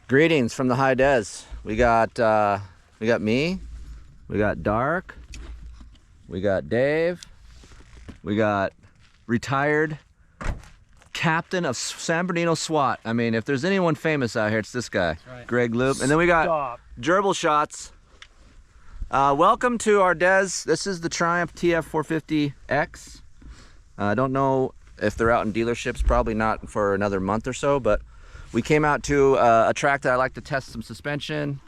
Greetings from the high des. We got me, we got Dark, we got Dave, we got retired captain of San Bernardino SWAT. I mean, if there's anyone famous out here, it's this guy, right. Greg Loop. And then we got Gerbil Shots. Welcome to our des. This is the Triumph TF450X. I don't know if they're out in dealerships, probably not for another month or so, but we came out to a track that I like to test some suspension.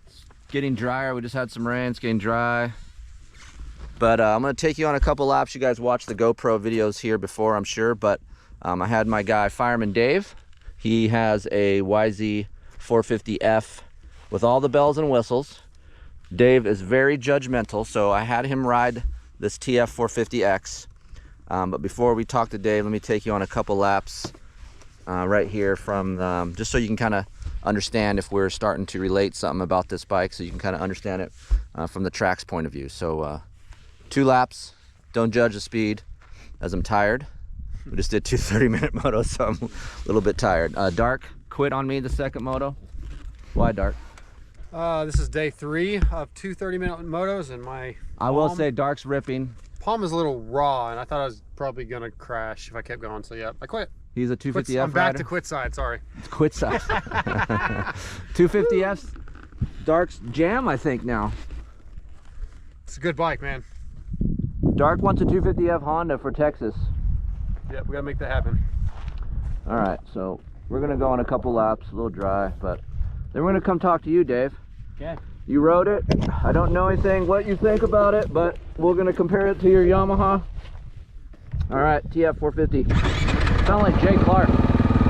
It's getting drier. We just had some rain. It's getting dry. But I'm going to take you on a couple laps. You guys watched the GoPro videos here before, I'm sure. But I had my guy, Fireman Dave. He has a YZ450F with all the bells and whistles. Dave is very judgmental, so I had him ride this TF450X. But before we talk to Dave, let me take you on a couple laps. Right here from just so you can kind of understand if we're starting to relate something about this bike, so you can kind of understand it from the track's point of view. So 2 laps, don't judge the speed, as I'm tired. We just did 2 30-minute motos, so I'm a little bit tired. Dark quit on me the second moto. Why, Dark? This is day 3 of 2 30-minute motos, and my I will say Dark's ripping. Palm is a little raw, and I thought I was probably gonna crash if I kept going, so yeah, I quit. He's a 250F I'm back rider. to quit side, sorry. It's quit side. 250F's Dark's jam, I think, now. It's a good bike, man. Dark wants a 250F Honda for Texas. Yep, we gotta make that happen. All right, so we're gonna go on a couple laps, a little dry, but then we're gonna come talk to you, Dave. Okay. You rode it. I don't know anything what you think about it, but we're gonna compare it to your Yamaha. All right, TF450. Sound like Jay Clark.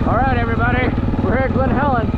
All right, everybody, we're here at Glen Helen.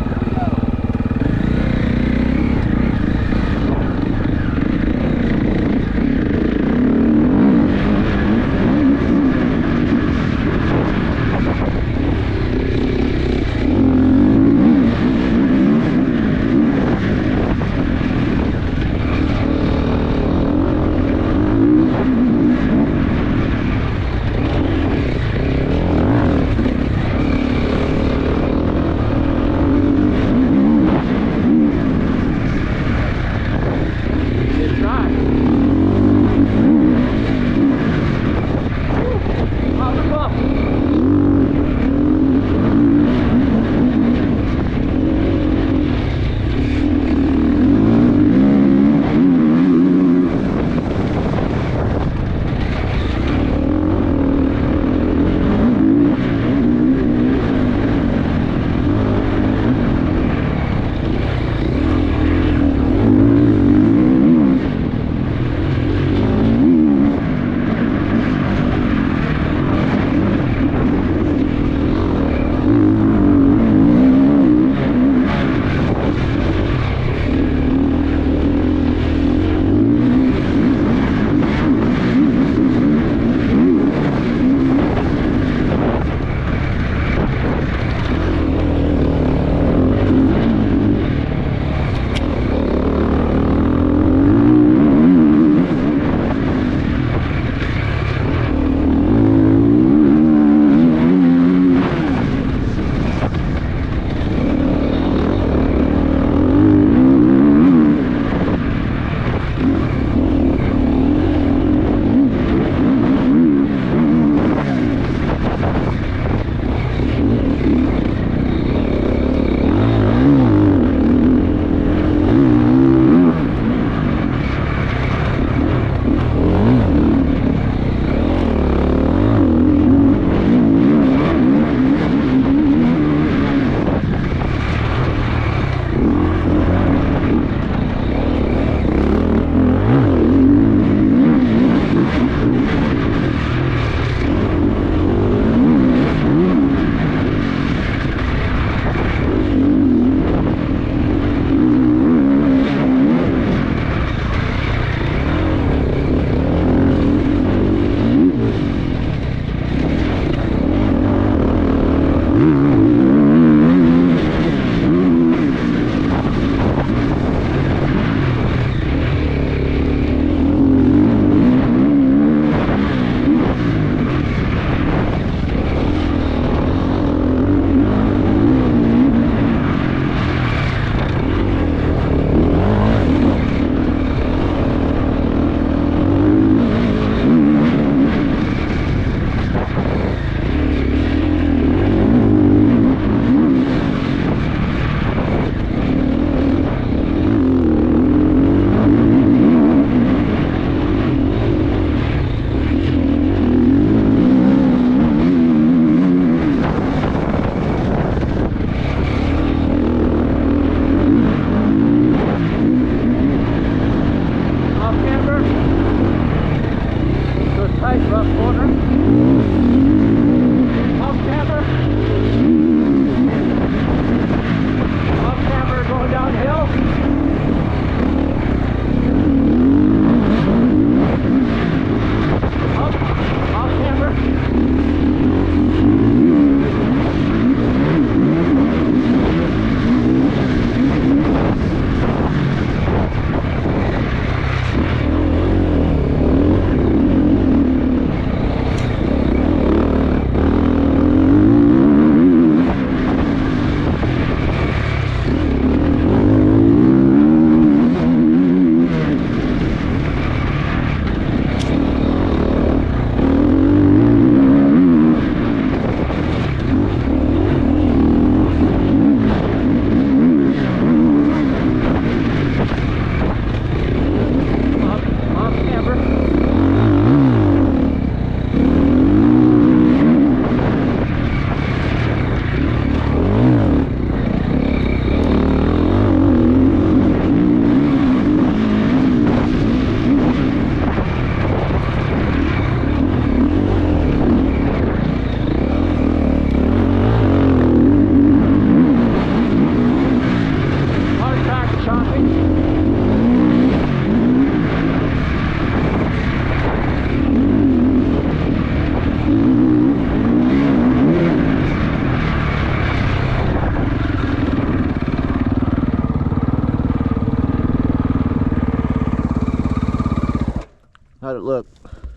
look?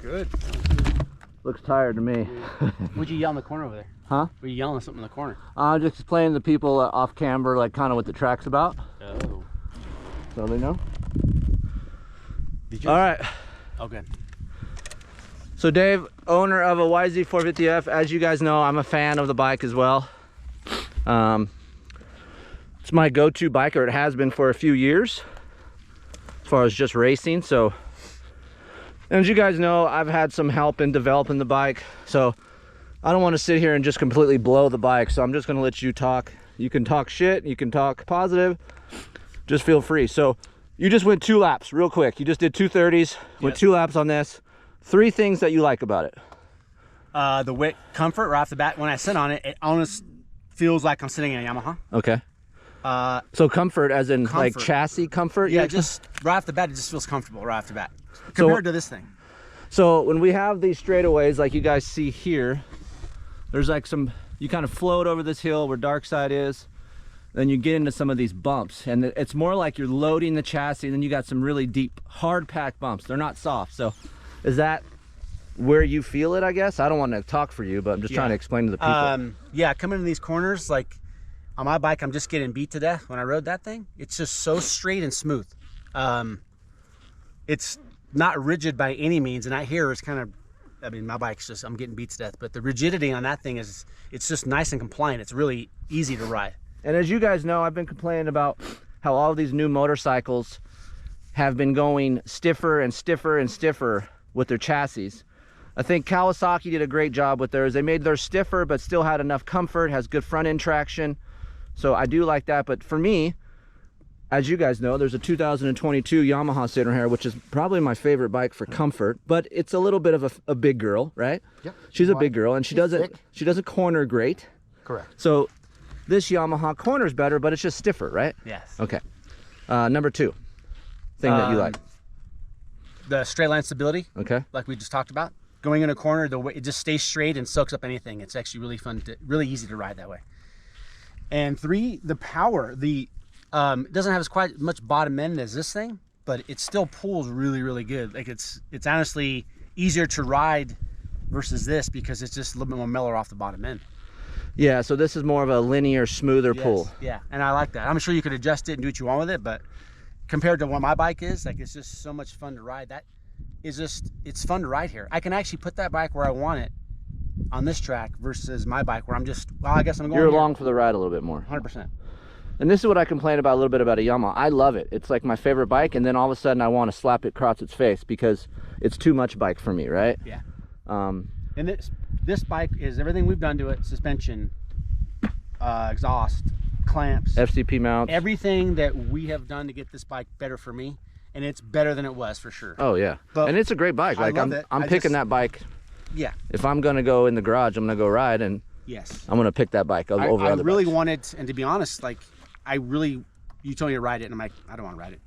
Good. Looks tired to me. What'd you yell in the corner over there? Huh? Were you yelling something in the corner? I'm just explaining to people off camera, like kind of what the track's about. Oh. So they know. Did you? All right. Oh, good. So Dave, owner of a YZ450F. As you guys know, I'm a fan of the bike as well. It's my go-to bike, or it has been for a few years, as far as just racing. So, and as you guys know, I've had some help in developing the bike. So I don't want to sit here and just completely blow the bike. So I'm just going to let you talk. You can talk shit, you can talk positive. Just feel free. So you just went 2 laps real quick. You just did 230s, went 2 laps on this. 3 things that you like about it. The weight comfort right off the bat. When I sit on it, it almost feels like I'm sitting in a Yamaha. Okay. So comfort as in like Comfort. chassis comfort? Yeah, just right off the bat, it just feels comfortable right off the bat compared to this thing. So when we have these straightaways like you guys see here, there's like some, you kind of float over this hill where dark side is, then you get into some of these bumps, and it's more like you're loading the chassis, and then you got some really deep, hard packed bumps. They're not soft. So is that where you feel it, I guess? I don't want to talk for you, but I'm just trying to explain to the people. Yeah, coming in these corners, like on my bike, I'm just getting beat to death when I rode that thing. It's just so straight and smooth. It's not rigid by any means, and out here it's kind of, I mean, my bike's just, I'm getting beat to death, but the rigidity on that thing is, it's just nice and compliant. It's really easy to ride. And as you guys know, I've been complaining about how all of these new motorcycles have been going stiffer and stiffer and stiffer with their chassis. I think Kawasaki did a great job with theirs. They made theirs stiffer, but still had enough comfort, has good front end traction. So I do like that. But for me, as you guys know, there's a 2022 Yamaha Saturn Hair, which is probably my favorite bike for comfort, but it's a little bit of a big girl, right? Yep. She's a big girl, and she doesn't corner great. Correct. So this Yamaha corners better, but it's just stiffer, right? Yes. Okay. Number 2 thing that you like. The straight line stability. Okay. Like we just talked about. Going in a corner, the way it just stays straight and soaks up anything. It's actually really fun, really easy to ride that way. And 3, the power. It doesn't have as quite much bottom end as this thing, but it still pulls really, really good. Like it's honestly easier to ride versus this because it's just a little bit more mellower off the bottom end. Yeah, so this is more of a linear, smoother pull. Yeah, and I like that. I'm sure you could adjust it and do what you want with it, but compared to what my bike is, like it's just so much fun to ride. That is just, it's fun to ride here. I can actually put that bike where I want it on this track versus my bike where I'm just, well, I guess I'm going. You're along for the ride a little bit more. 100%. And this is what I complain about a little bit about a Yamaha. I love it. It's like my favorite bike, and then all of a sudden I want to slap it across its face because it's too much bike for me, right? Yeah. And this bike is everything we've done to it: suspension, exhaust, clamps, FCP mounts, everything that we have done to get this bike better for me, and it's better than it was for sure. Oh yeah, but and it's a great bike. Like I'm picking that bike. Yeah. If I'm gonna go in the garage, I'm gonna go ride, and yes, I'm gonna pick that bike over other bikes. I really wanted, and to be honest, like you told me to ride it, and I'm like, I don't want to ride it.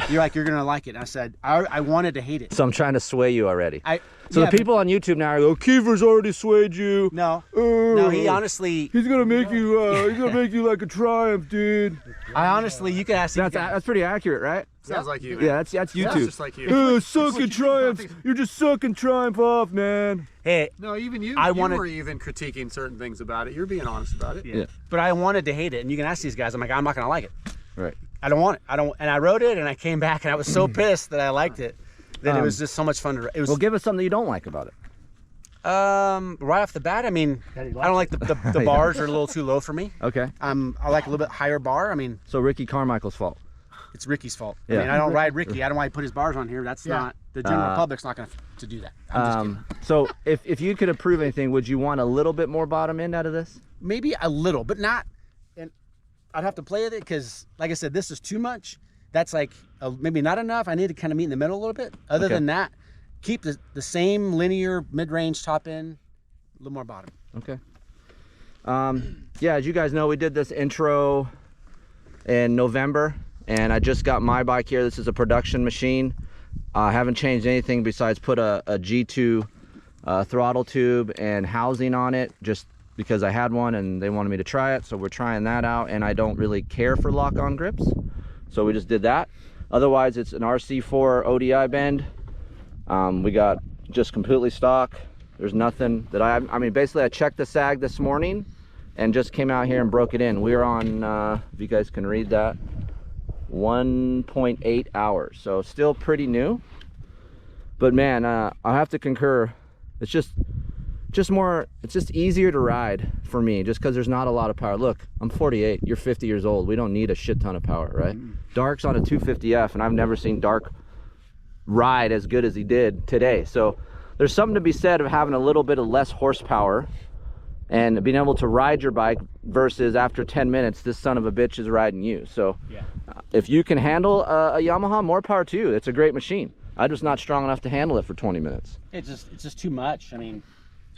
You're like, you're gonna like it. And I said, I wanted to hate it. So I'm trying to sway you already. So yeah, the people on YouTube now are like, Kiefer's already swayed you. No, no, he honestly. He's gonna make you. He's gonna make you like a Triumph, dude. I honestly, you can ask. That's pretty accurate, right? Sounds like you. Yeah, that's YouTube. Sounds just like you. Sucking Triumphs. You're just sucking Triumph off, man. Hey, no, even you. I you wanted, were even critiquing certain things about it. You're being honest about it. Yeah. But I wanted to hate it, and you can ask these guys. I'm like, I'm not gonna like it. Right. I don't want it. I don't. And I wrote it, and I came back, and I was so pissed that I liked it. That it was just so much fun to. It was. Well, give us something you don't like about it. Right off the bat, I mean, I don't like the bars are a little too low for me. Okay. I like a little bit higher bar. I mean. So Ricky Carmichael's fault. It's Ricky's fault. Yeah. I mean, I don't ride Ricky. I don't want to put his bars on here. That's not the general public's not going to do that. I'm just kidding. So if you could approve anything, would you want a little bit more bottom end out of this? Maybe a little, but not. And I'd have to play with it because, like I said, this is too much. That's like maybe not enough. I need to kind of meet in the middle a little bit. Other than that, keep the same linear mid-range top end, a little more bottom. Okay. Yeah, as you guys know, we did this intro in November, and I just got my bike here. This is a production machine. I haven't changed anything besides put a G2 throttle tube and housing on it, just because I had one and they wanted me to try it. So we're trying that out, and I don't really care for lock-on grips. So we just did that. Otherwise, it's an RC4 ODI bend. We got just completely stock. There's nothing that I mean, basically I checked the sag this morning and just came out here and broke it in. We're on, if you guys can read that, 1.8 hours. So still pretty new. But man, I have to concur. It's just more, it's just easier to ride for me just because there's not a lot of power. Look, I'm 48, you're 50 years old. We don't need a shit ton of power, right? Dark's on a 250F and I've never seen Dark ride as good as he did today. So there's something to be said of having a little bit of less horsepower and being able to ride your bike versus after 10 minutes, this son of a bitch is riding you. So yeah. If you can handle a Yamaha, more power to you. It's a great machine. I'm just not strong enough to handle it for 20 minutes. It's just too much. I mean,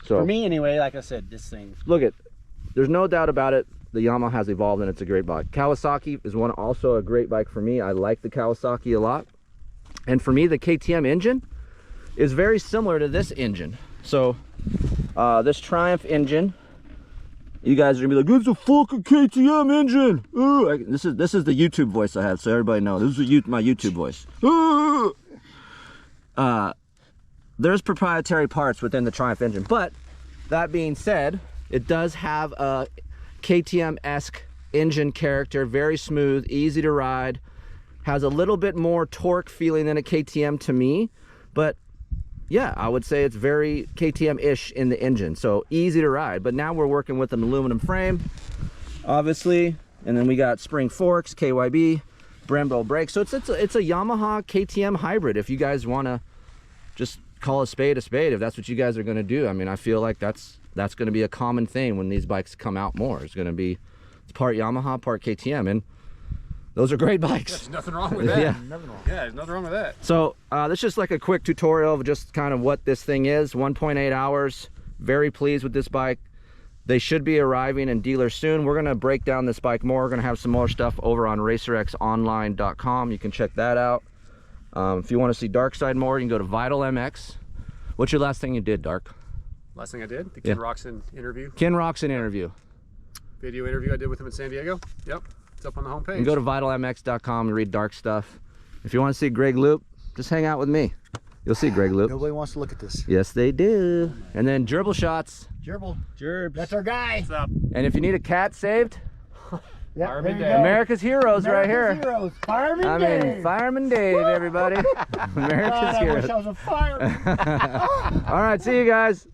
so for me anyway, like I said, this thing. Look at, there's no doubt about it. The Yamaha has evolved and it's a great bike. Kawasaki is also a great bike for me. I like the Kawasaki a lot. And for me, the KTM engine is very similar to this engine. So this Triumph engine, you guys are gonna be like, it's a fucking KTM engine. Ooh, this is the YouTube voice I have, so everybody knows. This is my YouTube voice. There's proprietary parts within the Triumph engine, but that being said, it does have a KTM-esque engine character, very smooth, easy to ride, has a little bit more torque feeling than a KTM to me, but yeah, I would say it's very KTM-ish in the engine, so easy to ride. But now we're working with an aluminum frame, obviously, and then we got spring forks, KYB, Brembo brakes. So it's a Yamaha KTM hybrid. If you guys want to just call a spade, if that's what you guys are going to do. I mean, I feel like that's going to be a common thing when these bikes come out more. It's going to be part Yamaha, part KTM, and those are great bikes. There's nothing wrong with that. Yeah. There's nothing wrong with that. So that's just like a quick tutorial of just kind of what this thing is. 1.8 hours. Very pleased with this bike. They should be arriving in dealers soon. We're going to break down this bike more. We're going to have some more stuff over on racerxonline.com. You can check that out. If you want to see Dark Side more, you can go to Vital MX. What's your last thing you did, Dark? Last thing I did? The Ken Roxon interview. Ken Roxon interview. Video interview I did with him in San Diego. Yep. It's up on the homepage. You can go to vitalmx.com and read Dark stuff. If you want to see Greg Loop, just hang out with me. You'll see Greg Loop. Nobody wants to look at this. Yes, they do. And then Gerbil Shots. Gerbs. That's our guy. What's up? And if you need a cat saved, Yep, Fireman Dave. America's Heroes right here. Heroes. Fireman Dave. Fireman Dave, everybody. America's God, I Heroes. wish I was a fireman. All right, see you guys.